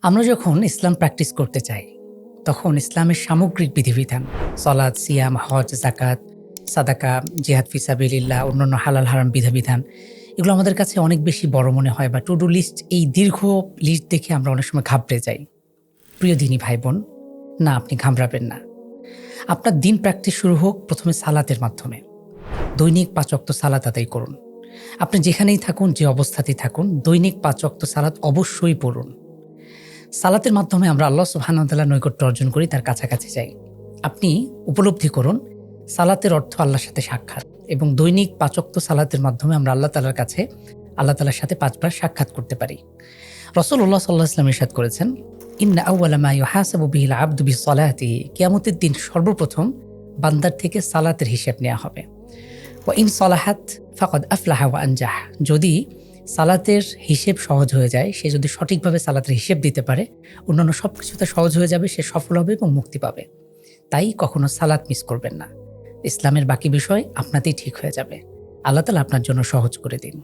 আমরা যখন ইসলাম প্র্যাকটিস করতে চাই, তখন ইসলামের সামগ্রিক বিধিবিধান সলাৎ, সিয়াম, হজ, যাকাত, সাদাকা, জিহাদ ফি সাবিলিল্লাহ, অন্যান্য হালাল হারাম বিধিবিধান এগুলো আমাদের কাছে অনেক বেশি বড় মনে হয় বা টু ডু লিস্ট এই দীর্ঘ লিস্ট দেখে আমরা অনেক সময় ঘাবড়ে যাই। প্রিয় দিনী ভাই বোন, না আপনি ঘাবড়াবেন না। আপনার দিন প্র্যাকটিস শুরু হোক প্রথমে সালাতের মাধ্যমে। দৈনিক ৫ ওয়াক্ত সালাত আদায় করুন। আপনি যেখানেই থাকুন, যে অবস্থাতেই থাকুন, দৈনিক ৫ ওয়াক্ত সালাত অবশ্যই পড়ুন। সালাতের মাধ্যমে আমরা আল্লাহ সুবহানাহু ওয়া তাআলার নৈকট্য অর্জন করি, তার কাছাকাছি যাই। আপনি উপলব্ধি করুন সালাতের অর্থ আল্লাহর সাথে সাক্ষাৎ, এবং দৈনিক ৫ ওয়াক্ত সালাতের মাধ্যমে আমরা আল্লাহ তাআলার কাছে আল্লাহ তাআলার সাথে ৫ বার সাক্ষাৎ করতে পারি। রাসূলুল্লাহ সাল্লাল্লাহু আলাইহি ওয়াসাল্লাম ইরশাদ করেছেন, ইন্না আউওয়ালা মা ইউহাসাবু বিহিল আবদু বিসসালাতিহি, কিয়ামতের দিন সর্বপ্রথম বান্দার থেকে সালাতের হিসাব নেওয়া হবে। ওয়া ইন সালাহাত ফাকাদ আফলাহা ওয়া আনজাহ, যদি সালাতের হিসেব সহজ হয়ে যায়, সে যদি সঠিকভাবে সালাতের হিসেব দিতে পারে, অন্যান্য সব কিছুতে সহজ হয়ে যাবে, সে সফল হবে এবং মুক্তি পাবে। তাই কখনো সালাত মিস করবেন না। ইসলামের বাকি বিষয় আপনাতেই ঠিক হয়ে যাবে। আল্লাহ তাআলা আপনার জন্য সহজ করে দিন।